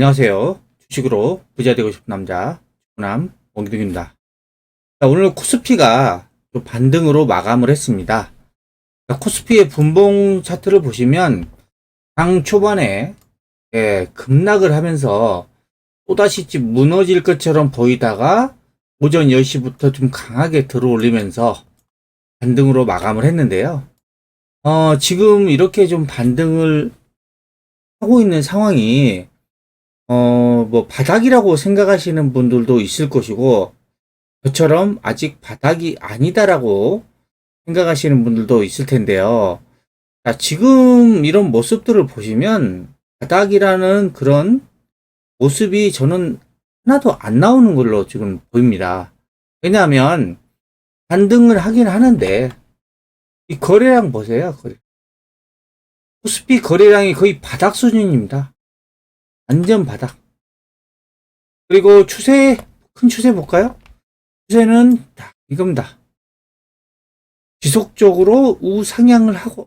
안녕하세요. 주식으로 부자 되고 싶은 남자, 주남 원기둥입니다. 오늘 코스피가 좀 반등으로 마감을 했습니다. 코스피의 분봉 차트를 보시면 장 초반에 급락을 하면서 또다시 무너질 것처럼 보이다가 오전 10시부터 좀 강하게 들어올리면서 반등으로 마감을 했는데요. 지금 이렇게 좀 반등을 하고 있는 상황이 뭐 바닥이라고 생각하시는 분들도 있을 것이고, 저처럼 아직 바닥이 아니다라고 생각하시는 분들도 있을 텐데요. 자, 지금 이런 모습들을 보시면 바닥이라는 그런 모습이 저는 하나도 안 나오는 걸로 지금 보입니다. 왜냐하면 반등을 하긴 하는데 이 거래량 보세요. 코스피 거래량이 거의 바닥 수준입니다. 완전 바닥. 그리고 큰 추세 볼까요? 추세는 이겁니다. 지속적으로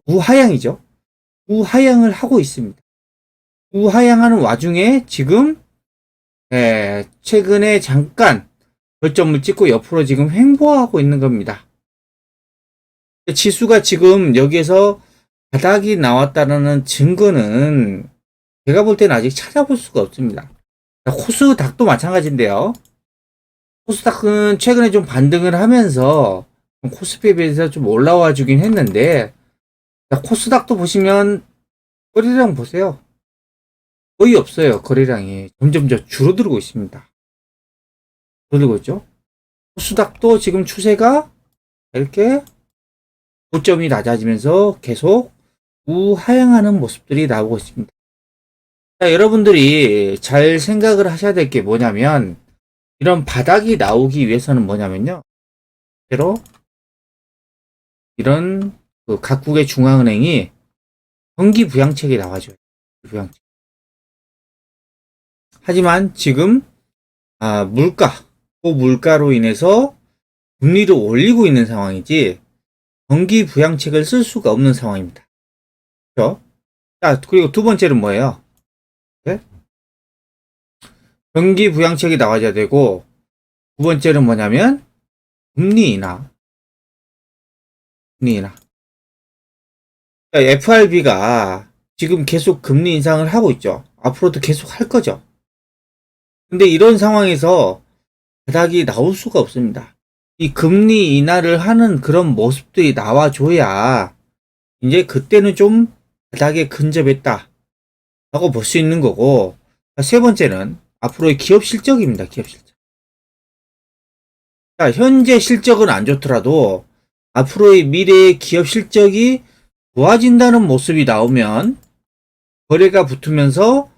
우하향이죠. 우하향을 하고 있습니다. 우하향하는 와중에 지금, 최근에 잠깐 저점을 찍고 옆으로 지금 횡보하고 있는 겁니다. 지수가 지금 여기에서 바닥이 나왔다는 증거는 제가 볼 때는 아직 찾아볼 수가 없습니다. 코스닥도 마찬가지인데요. 코스닥은 최근에 좀 반등을 하면서 코스피에 비해서 좀 올라와 주긴 했는데, 코스닥도 보시면 거래량 보세요. 거의 없어요. 거래량이 점점 줄어들고 있습니다. 줄어들고 있죠. 코스닥도 지금 추세가 이렇게 고점이 낮아지면서 계속 우하향하는 모습들이 나오고 있습니다. 자, 여러분들이 잘 생각을 하셔야 될 게 뭐냐면, 이런 바닥이 나오기 위해서는 뭐냐면요. 실제로 이런 각국의 중앙은행이 경기 부양책이 나와줘요. 부양책. 하지만 지금 물가로 인해서 금리를 올리고 있는 상황이지 경기 부양책을 쓸 수가 없는 상황입니다. 그렇죠? 자, 그리고 두 번째는 뭐예요? 네? 경기 부양책이 나와줘야 되고, 두 번째는 뭐냐면 금리 인하. FRB가 지금 계속 금리 인상을 하고 있죠. 앞으로도 계속 할 거죠. 근데 이런 상황에서 바닥이 나올 수가 없습니다. 이 금리 인하를 하는 그런 모습들이 나와줘야 이제 그때는 좀 바닥에 근접했다 라고 볼 수 있는 거고, 세 번째는 앞으로의 기업 실적입니다. 기업 실적. 자, 현재 실적은 안 좋더라도 앞으로의 미래의 기업 실적이 좋아진다는 모습이 나오면 거래가 붙으면서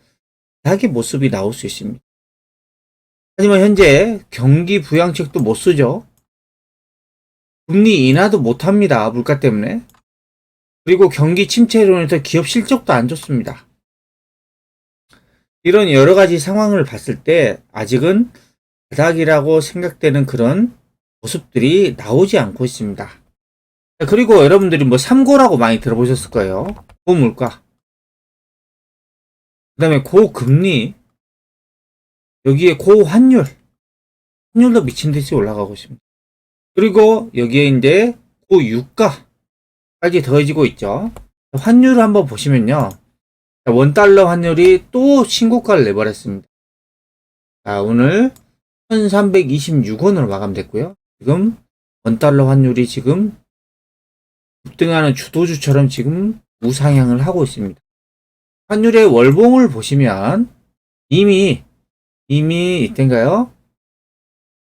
바닥의 모습이 나올 수 있습니다. 하지만 현재 경기 부양책도 못 쓰죠. 금리 인하도 못 합니다. 물가 때문에. 그리고 경기 침체로 인해서 기업 실적도 안 좋습니다. 이런 여러 가지 상황을 봤을 때 아직은 바닥이라고 생각되는 그런 모습들이 나오지 않고 있습니다. 그리고 여러분들이 뭐 삼고라고 많이 들어보셨을 거예요. 고물가. 그 다음에 고금리. 여기에 고환율. 환율도 미친 듯이 올라가고 있습니다. 그리고 여기에 이제 고유가까지 더해지고 있죠. 환율을 한번 보시면요. 원달러 환율이 또 신고가를 내버렸습니다. 자, 오늘 1326원으로 마감됐고요. 지금 원달러 환율이 지금 급등하는 주도주처럼 지금 우상향을 하고 있습니다. 환율의 월봉을 보시면 이미 이때인가요?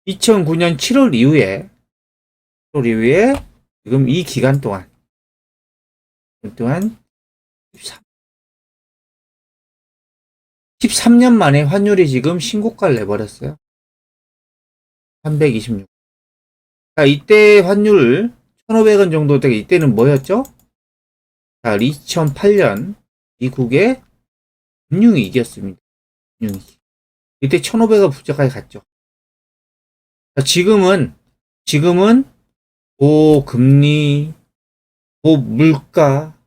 2009년 7월 이후에 지금 이 기간 동안 13년 만에 환율이 지금 신고가를 내버렸어요. 326. 자, 이때 환율 1,500원 정도 되게 이때는 뭐였죠? 자, 2008년 미국의 금융위기였습니다. 금융위기. 이때 1,500원 부채까지 갔죠. 자, 지금은 고금리, 고물가,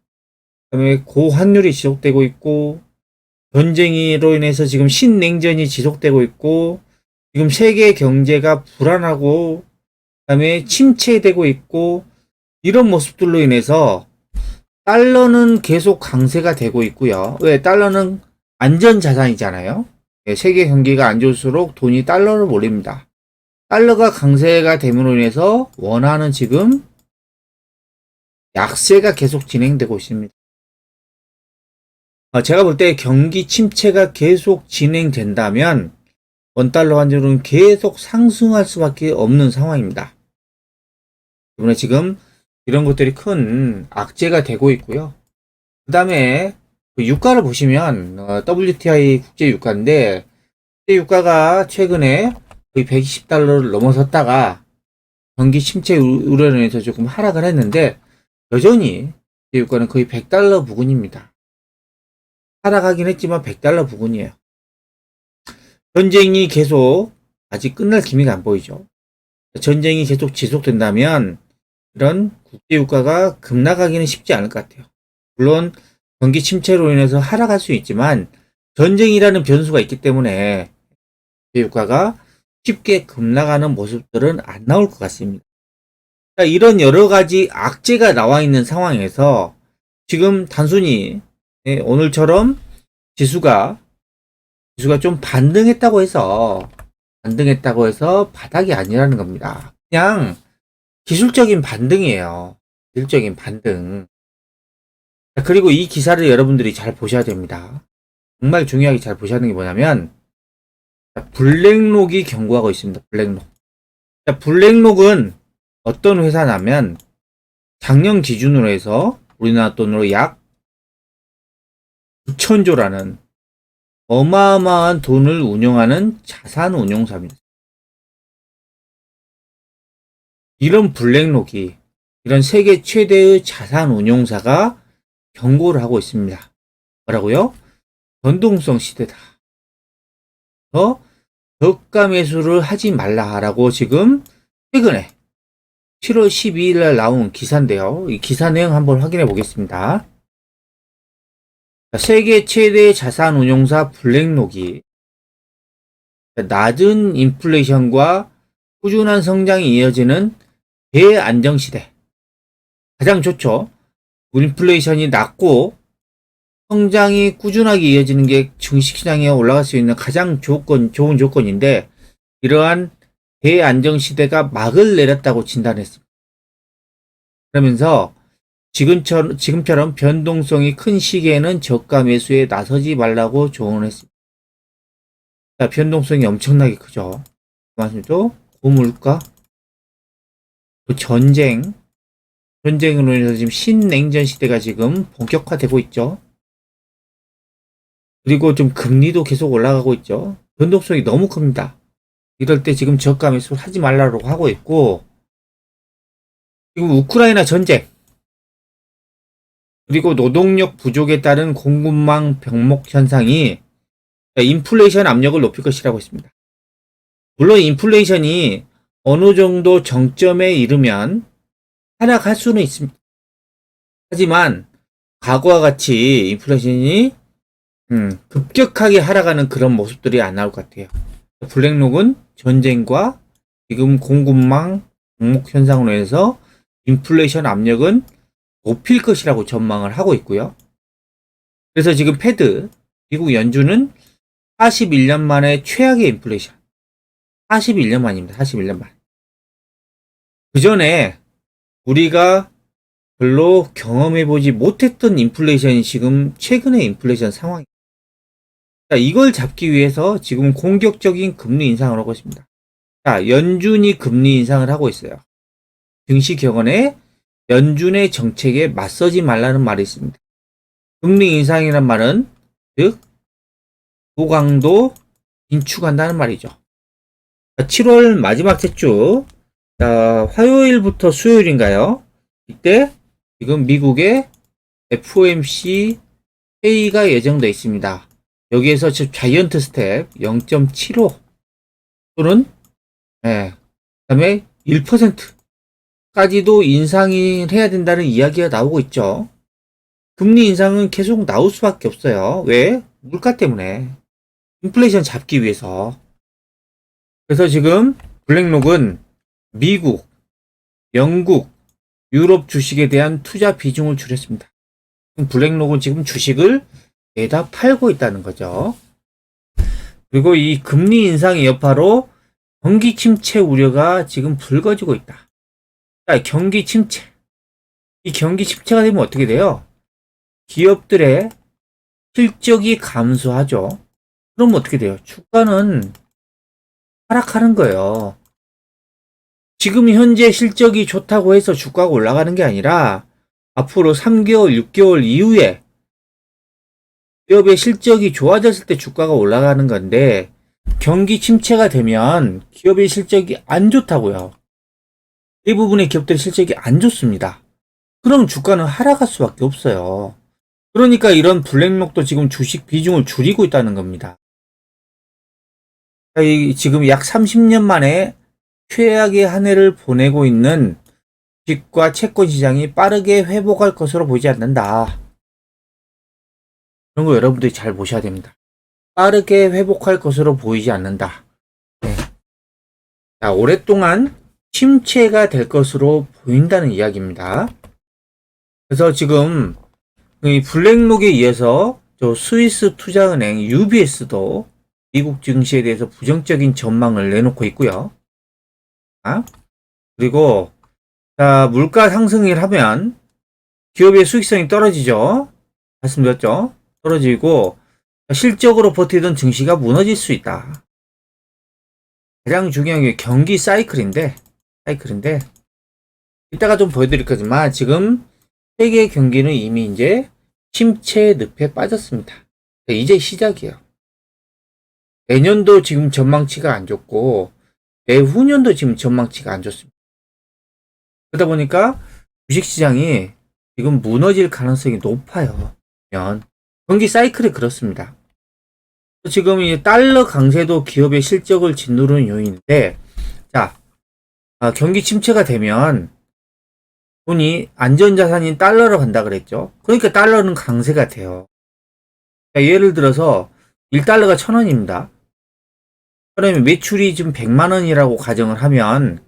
그다음에 고환율이 지속되고 있고, 전쟁으로 인해서 지금 신냉전이 지속되고 있고, 지금 세계 경제가 불안하고, 그다음에 침체되고 있고, 이런 모습들로 인해서 달러는 계속 강세가 되고 있고요. 왜? 달러는 안전자산이잖아요. 세계 경기가 안 좋을수록 돈이 달러로 몰립니다. 달러가 강세가 됨으로 인해서 원화는 지금 약세가 계속 진행되고 있습니다. 제가 볼 때 경기 침체가 계속 진행된다면 원달러 환율은 계속 상승할 수밖에 없는 상황입니다. 때문에 지금 이런 것들이 큰 악재가 되고 있고요. 그 다음에 유가를 보시면 WTI 국제 유가인데 국제 유가가 최근에 거의 120달러를 넘어섰다가 경기 침체 우려로 인해서 조금 하락을 했는데 여전히 국제 유가는 거의 100달러 부근입니다. 하락하긴 했지만 100달러 부근이에요. 전쟁이 계속 아직 끝날 기미가 안 보이죠. 전쟁이 계속 지속된다면 이런 국제유가가 급락하기는 쉽지 않을 것 같아요. 물론 경기 침체로 인해서 하락할 수 있지만 전쟁이라는 변수가 있기 때문에 국제유가가 쉽게 급락하는 모습들은 안 나올 것 같습니다. 이런 여러 가지 악재가 나와 있는 상황에서 지금 단순히 오늘처럼 지수가 좀 반등했다고 해서 바닥이 아니라는 겁니다. 그냥 기술적인 반등이에요. 기술적인 반등. 그리고 이 기사를 여러분들이 잘 보셔야 됩니다. 정말 중요하게 잘 보셔야 하는 게 뭐냐면 블랙록이 경고하고 있습니다. 블랙록. 블랙록은 어떤 회사냐면 작년 기준으로 해서 우리나라 돈으로 약 9천조라는 어마어마한 돈을 운영하는 자산 운용사입니다. 이런 블랙록이 이런 세계 최대의 자산 운용사가 경고를 하고 있습니다. 뭐라고요? 변동성 시대다. 저가 매수를 하지 말라라고 지금 최근에 7월 12일 날 나온 기사인데요. 이 기사 내용 한번 확인해 보겠습니다. 세계 최대 자산 운용사 블랙록이 낮은 인플레이션과 꾸준한 성장이 이어지는 대안정시대. 가장 좋죠. 인플레이션이 낮고 성장이 꾸준하게 이어지는 게 주식시장에 올라갈 수 있는 가장 좋은 조건인데 이러한 대안정시대가 막을 내렸다고 진단했습니다. 그러면서 지금처럼 변동성이 큰 시기에는 저가 매수에 나서지 말라고 조언을 했습니다. 변동성이 엄청나게 크죠. 말씀도 고물가, 전쟁으로 인해서 지금 신냉전 시대가 지금 본격화되고 있죠. 그리고 좀 금리도 계속 올라가고 있죠. 변동성이 너무 큽니다. 이럴 때 지금 저가 매수를 하지 말라고 하고 있고, 지금 우크라이나 전쟁, 그리고 노동력 부족에 따른 공급망 병목 현상이 인플레이션 압력을 높일 것이라고 했습니다. 물론 인플레이션이 어느 정도 정점에 이르면 하락할 수는 있습니다. 하지만 과거와 같이 인플레이션이 급격하게 하락하는 그런 모습들이 안 나올 것 같아요. 블랙록은 전쟁과 지금 공급망 병목 현상으로 해서 인플레이션 압력은 높일 것이라고 전망을 하고 있고요. 그래서 지금 패드, 미국 연준은 41년 만에 최악의 인플레이션. 41년 만입니다. 41년 만. 그 전에 우리가 별로 경험해보지 못했던 인플레이션이 지금 최근의 인플레이션 상황입니다. 이걸 잡기 위해서 지금 공격적인 금리 인상을 하고 있습니다. 자, 연준이 금리 인상을 하고 있어요. 증시격언에 연준의 정책에 맞서지 말라는 말이 있습니다. 금리 인상이란 말은 즉 고강도 긴축한다는 말이죠. 7월 마지막 주 화요일부터 수요일인가요? 이때 지금 미국의 FOMC 회의가 예정되어 있습니다. 여기에서 지금 자이언트 스텝 0.75 또는 그다음에 1%까지도 인상을 해야 된다는 이야기가 나오고 있죠. 금리 인상은 계속 나올 수밖에 없어요. 왜? 물가 때문에. 인플레이션 잡기 위해서. 그래서 지금 블랙록은 미국, 영국, 유럽 주식에 대한 투자 비중을 줄였습니다. 블랙록은 지금 주식을 내다 팔고 있다는 거죠. 그리고 이 금리 인상의 여파로 경기 침체 우려가 지금 불거지고 있다. 자, 경기 침체. 이 경기 침체가 되면 어떻게 돼요? 기업들의 실적이 감소하죠. 그럼 어떻게 돼요? 주가는 하락하는 거예요. 지금 현재 실적이 좋다고 해서 주가가 올라가는 게 아니라 앞으로 3개월, 6개월 이후에 기업의 실적이 좋아졌을 때 주가가 올라가는 건데 경기 침체가 되면 기업의 실적이 안 좋다고요. 대부분의 기업들의 실적이 안 좋습니다. 그럼 주가는 하락할 수밖에 없어요. 그러니까 이런 블랙록도 지금 주식 비중을 줄이고 있다는 겁니다. 지금 약 30년 만에 최악의 한 해를 보내고 있는 주식과 채권 시장이 빠르게 회복할 것으로 보이지 않는다. 그런 거 여러분들이 잘 보셔야 됩니다. 빠르게 회복할 것으로 보이지 않는다. 네. 자, 오랫동안 침체가 될 것으로 보인다는 이야기입니다. 그래서 지금 이 블랙록에 의해서 저 스위스 투자은행 UBS도 미국 증시에 대해서 부정적인 전망을 내놓고 있고요. 그리고 자, 물가 상승을 하면 기업의 수익성이 떨어지죠. 말씀드렸죠. 떨어지고 실적으로 버티던 증시가 무너질 수 있다. 가장 중요한 게 경기 사이클인데 이따가 좀 보여드릴 거지만 지금 세계 경기는 이미 이제 침체 늪에 빠졌습니다. 이제 시작이에요. 내년도 지금 전망치가 안 좋고 내후년도 지금 전망치가 안 좋습니다. 그러다 보니까 주식시장이 지금 무너질 가능성이 높아요. 경기 사이클이 그렇습니다. 지금 이 달러 강세도 기업의 실적을 짓누르는 요인인데, 자, 경기 침체가 되면 돈이 안전자산인 달러로 간다 그랬죠. 그러니까 달러는 강세가 돼요. 자, 예를 들어서 1달러가 1000원입니다. 그러면 매출이 지금 100만 원이라고 가정을 하면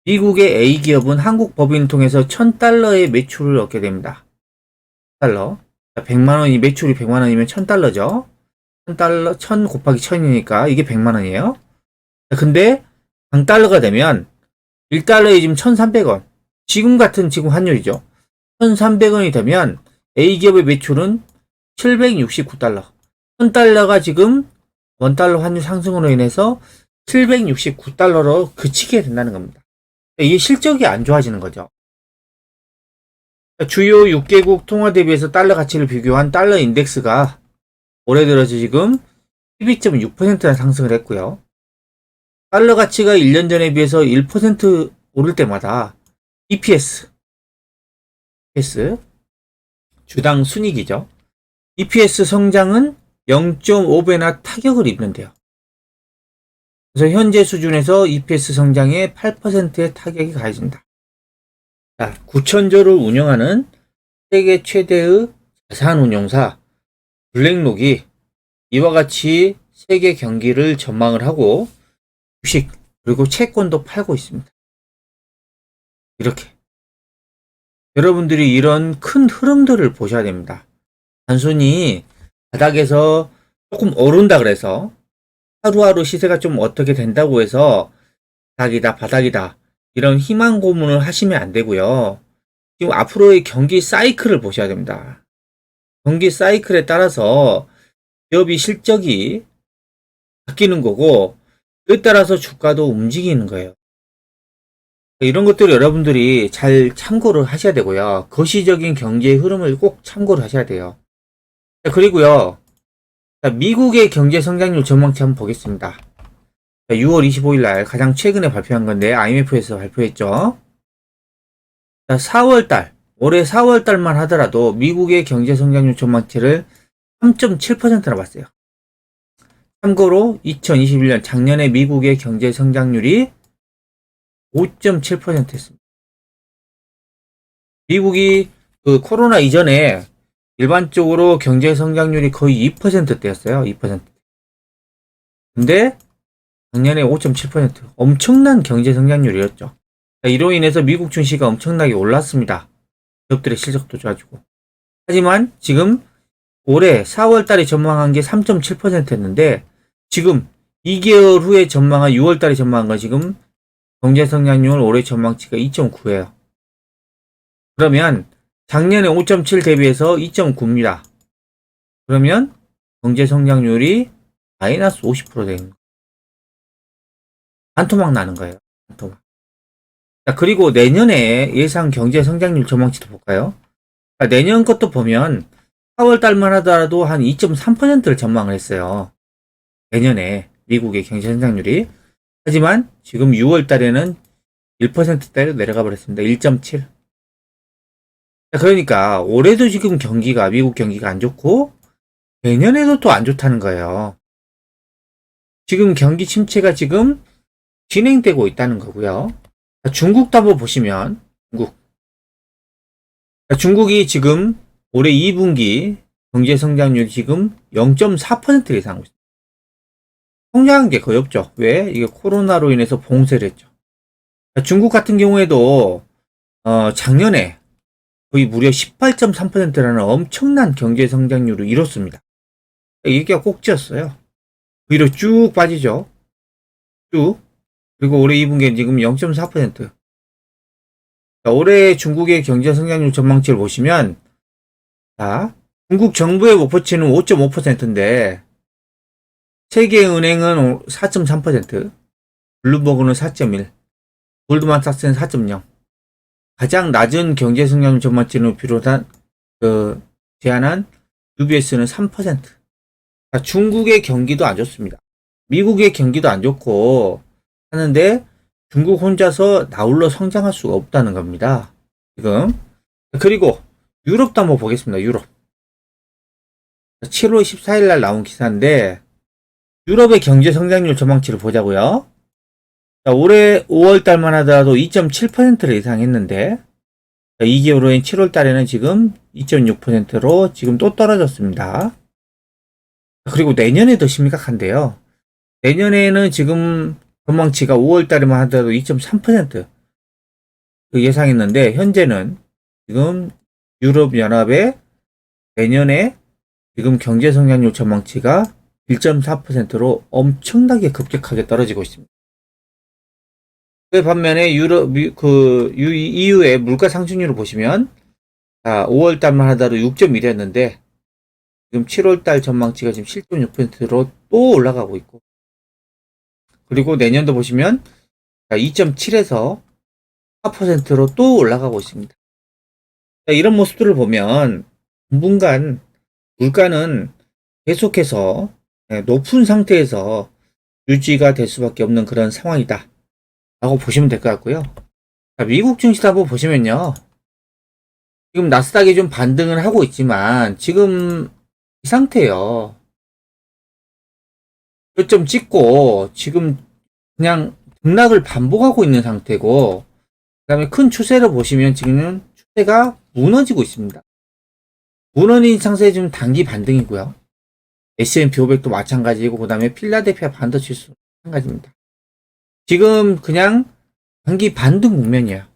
미국의 A기업은 한국 법인을 통해서 1000달러의 매출을 얻게 됩니다. 달러. 100만 원이 매출이 100만 원이면 1000달러죠. 1000달러, 1000 곱하기 1000이니까 이게 100만 원이에요. 근데 강달러가 되면 1달러에 지금 1300원. 지금 같은 지금 환율이죠. 1300원이 되면 A기업의 매출은 769달러. 1000달러가 지금 원달러 환율 상승으로 인해서 769달러로 그치게 된다는 겁니다. 이게 실적이 안 좋아지는 거죠. 주요 6개국 통화 대비해서 달러 가치를 비교한 달러 인덱스가 올해 들어서 지금 12.6%나 상승을 했고요. 달러 가치가 1년 전에 비해서 1% 오를 때마다 EPS 주당 순이익이죠. EPS 성장은 0.5배나 타격을 입는데요. 그래서 현재 수준에서 EPS 성장에 8%의 타격이 가해진다. 자, 9천조를 운영하는 세계 최대의 자산운용사 블랙록이 이와 같이 세계 경기를 전망을 하고 주식 그리고 채권도 팔고 있습니다. 이렇게 여러분들이 이런 큰 흐름들을 보셔야 됩니다. 단순히 바닥에서 조금 오른다 그래서 하루하루 시세가 좀 어떻게 된다고 해서 바닥이다 이런 희망 고문을 하시면 안 되고요. 지금 앞으로의 경기 사이클을 보셔야 됩니다. 경기 사이클에 따라서 기업이 실적이 바뀌는 거고 그에 따라서 주가도 움직이는 거예요. 이런 것들을 여러분들이 잘 참고를 하셔야 되고요. 거시적인 경제의 흐름을 꼭 참고를 하셔야 돼요. 그리고요. 미국의 경제 성장률 전망치 한번 보겠습니다. 6월 25일 날 가장 최근에 발표한 건데 IMF에서 발표했죠. 4월달 올해 4월달만 하더라도 미국의 경제 성장률 전망치를 3.7%나 봤어요. 참고로 2021년 작년에 미국의 경제 성장률이 5.7%였습니다. 미국이 그 코로나 이전에 일반적으로 경제 성장률이 거의 2%대였어요. 2%. 근데 작년에 5.7%. 엄청난 경제 성장률이었죠. 이로 인해서 미국 증시가 엄청나게 올랐습니다. 기업들의 실적도 좋아지고. 하지만 지금 올해 4월 달에 전망한 게 3.7%였는데 지금 2개월 후에 전망한 6월 달에 전망한 건 지금 경제 성장률 올해 전망치가 2.9예요. 그러면 작년에 5.7 대비해서 2.9입니다. 그러면 경제 성장률이 마이너스 50% 되는 거예요. 반토막 나는 거예요. 반토막. 자, 그리고 내년에 예상 경제 성장률 전망치도 볼까요? 자, 내년 것도 보면 4월 달만 하더라도 한 2.3%를 전망을 했어요. 내년에 미국의 경제 성장률이. 하지만 지금 6월 달에는 1%대로 내려가 버렸습니다. 1.7. 그러니까 올해도 지금 경기가 미국 경기가 안 좋고 내년에도 또 안 좋다는 거예요. 지금 경기 침체가 지금 진행되고 있다는 거고요. 중국도 한번 보시면 중국이 지금 올해 2분기 경제 성장률이 지금 0.4%를 예상하고 있습니다. 성장한 게 거의 없죠. 왜? 이게 코로나로 인해서 봉쇄를 했죠. 중국 같은 경우에도 작년에 거의 무려 18.3%라는 엄청난 경제 성장률을 이뤘습니다. 이게 꼭지였어요. 위로 쭉 빠지죠. 쭉. 그리고 올해 2분기엔 지금 0.4%. 올해 중국의 경제 성장률 전망치를 보시면, 자, 중국 정부의 목표치는 5.5%인데, 세계은행은 4.3%, 블룸버그는 4.1, 골드만삭스는 4.0. 가장 낮은 경제 성장률 전망치를 비롯한, 제안한 UBS는 3%. 중국의 경기도 안 좋습니다. 미국의 경기도 안 좋고 하는데 중국 혼자서 나홀로 성장할 수가 없다는 겁니다. 지금. 그리고 유럽도 한번 보겠습니다. 유럽. 7월 14일 날 나온 기사인데 유럽의 경제 성장률 전망치를 보자고요. 올해 5월 달만 하더라도 2.7%를 예상했는데 2개월 후인 7월 달에는 지금 2.6%로 지금 또 떨어졌습니다. 그리고 내년에 더 심각한데요. 내년에는 지금 전망치가 5월 달에만 하더라도 2.3% 예상했는데 현재는 지금 유럽연합의 내년에 지금 경제 성장률 전망치가 1.4%로 엄청나게 급격하게 떨어지고 있습니다. 그 반면에 EU의 물가 상승률을 보시면 5월 달만 하더라도 6.1이었는데 지금 7월 달 전망치가 지금 7.6%로 또 올라가고 있고 그리고 내년도 보시면 2.7에서 4%로 또 올라가고 있습니다. 이런 모습들을 보면 당분간 물가는 계속해서 높은 상태에서 유지가 될 수밖에 없는 그런 상황이다 라고 보시면 될 것 같고요. 미국 증시도 한번 보시면요. 지금 나스닥이 좀 반등을 하고 있지만 지금 이 상태예요. 좀 찍고 지금 그냥 등락을 반복하고 있는 상태고 그 다음에 큰 추세를 보시면 지금은 추세가 무너지고 있습니다. 무너진 상태에 지금 단기 반등이고요. S&P 500도 마찬가지고 그 다음에 필라델피아 반도체도 마찬가지입니다. 지금 그냥 단기 반등 국면이에요.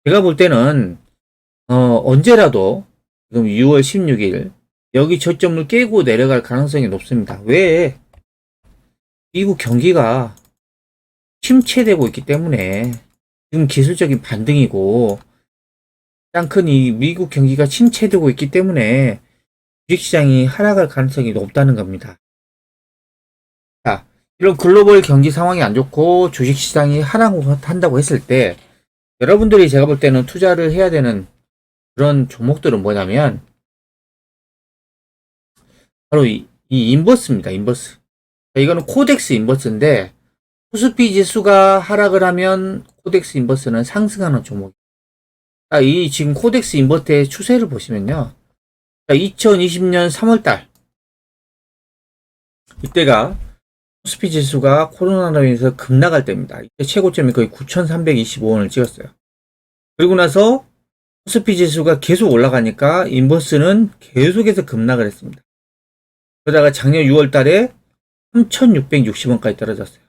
제가 볼 때는 언제라도 지금 6월 16일 여기 저점을 깨고 내려갈 가능성이 높습니다. 왜? 미국 경기가 침체되고 있기 때문에 지금 기술적인 반등이고 가장 큰 이 미국 경기가 침체되고 있기 때문에 주식시장이 하락할 가능성이 높다는 겁니다. 자, 이런 글로벌 경기 상황이 안 좋고 주식시장이 하락한다고 했을 때 여러분들이 제가 볼 때는 투자를 해야 되는 그런 종목들은 뭐냐면 바로 이 인버스입니다. 인버스. 이거는 코덱스 인버스인데 코스피 지수가 하락을 하면 코덱스 인버스는 상승하는 종목. 이 지금 코덱스 인버스의 추세를 보시면요. 2020년 3월달 이때가 코스피 지수가 코로나로 인해서 급락할 때입니다. 이때 최고점이 거의 9,325원을 찍었어요. 그리고 나서 코스피 지수가 계속 올라가니까 인버스는 계속해서 급락을 했습니다. 그러다가 작년 6월 달에 3,660원까지 떨어졌어요.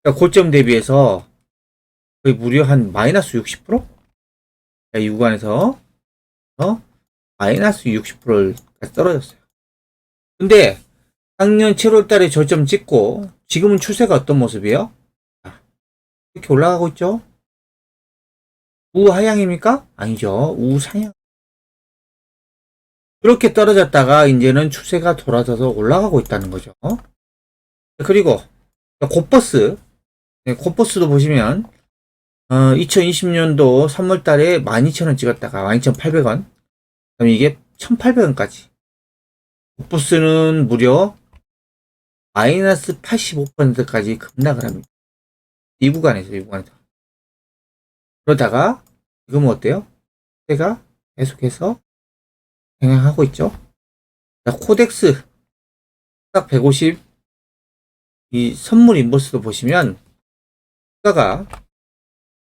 그러니까 고점 대비해서 거의 무려 한 마이너스 60%? 이 구간에서 마이너스 60%까지 떨어졌어요. 근데 작년 7월 달에 저점 찍고 지금은 추세가 어떤 모습이에요? 이렇게 올라가고 있죠? 우하향입니까? 아니죠. 우상향. 그렇게 떨어졌다가 이제는 추세가 돌아서서 올라가고 있다는 거죠. 그리고 곱버스, 곱버스도 보시면 2020년도 3월 달에 12,000원 찍었다가 12,800원, 그다음에 이게 1,800원까지. 곱버스는 무려 마이너스 85%까지 급락을 합니다. 이 구간에서. 그러다가 지금은 어때요? 추세가 계속해서 행행하고 있죠. 코덱스 딱 150, 이 선물 인버스도 보시면 주가가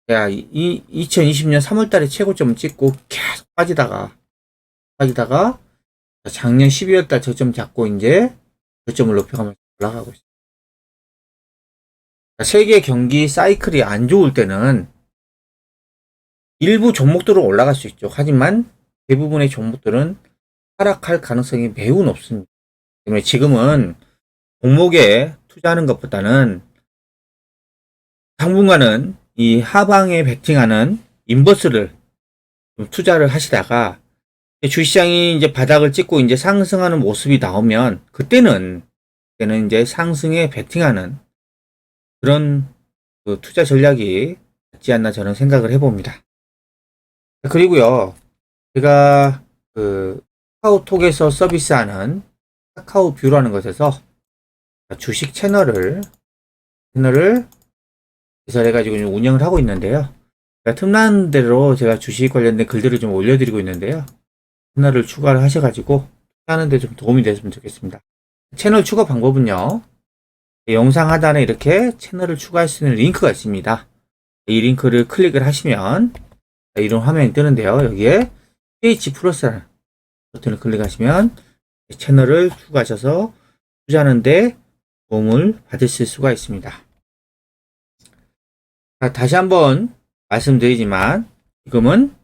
2020년 3월 달에 최고점을 찍고 계속 빠지다가 작년 12월 달 저점 잡고 이제 저점을 높여가면서 올라가고 있어요. 세계 경기 사이클이 안 좋을 때는 일부 종목들은 올라갈 수 있죠. 하지만 대부분의 종목들은 하락할 가능성이 매우 높습니다. 때문에 지금은 종목에 투자하는 것보다는 당분간은 이 하방에 베팅하는 인버스를 좀 투자를 하시다가 주시장이 이제 바닥을 찍고 이제 상승하는 모습이 나오면 그때는 이제 상승에 베팅하는 그런 그 투자 전략이 맞지 않나 저는 생각을 해봅니다. 그리고요, 제가 그 카카오톡에서 서비스하는 카카오 뷰라는 것에서 주식 채널을 개설해가지고 운영을 하고 있는데요. 틈나는 대로 제가 주식 관련된 글들을 좀 올려드리고 있는데요. 채널을 추가를 하셔가지고 하는데 좀 도움이 됐으면 좋겠습니다. 채널 추가 방법은요, 영상 하단에 이렇게 채널을 추가할 수 있는 링크가 있습니다. 이 링크를 클릭을 하시면 이런 화면이 뜨는데요. 여기에 PH 플러스라는 버튼을 클릭하시면 채널을 추가하셔서 투자하는데 도움을 받으실 수가 있습니다. 자, 다시 한번 말씀드리지만 지금은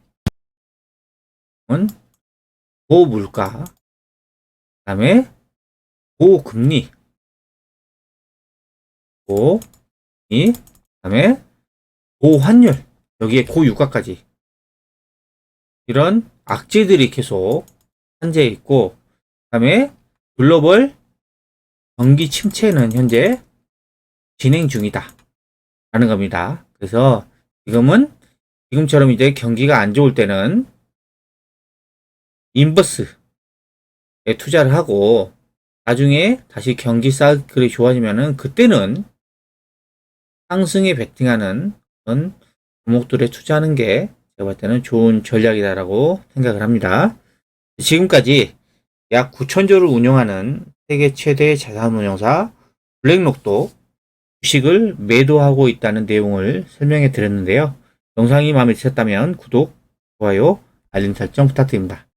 고물가, 그 다음에 고금리, 그 다음에 고환율, 여기에 고유가까지 이런 악재들이 계속 현재 있고, 그 다음에 글로벌 경기 침체는 현재 진행 중이다 라는 겁니다. 그래서 지금처럼 이제 경기가 안 좋을 때는 인버스에 투자를 하고 나중에 다시 경기 사이클이 좋아지면은 그때는 상승에 베팅하는 그런 종목들에 투자하는 게 제가 볼 때는 좋은 전략이다라고 생각을 합니다. 지금까지 약 9,000조를 운영하는 세계 최대 자산운용사 블랙록도 주식을 매도하고 있다는 내용을 설명해 드렸는데요. 영상이 마음에 드셨다면 구독, 좋아요, 알림 설정 부탁드립니다.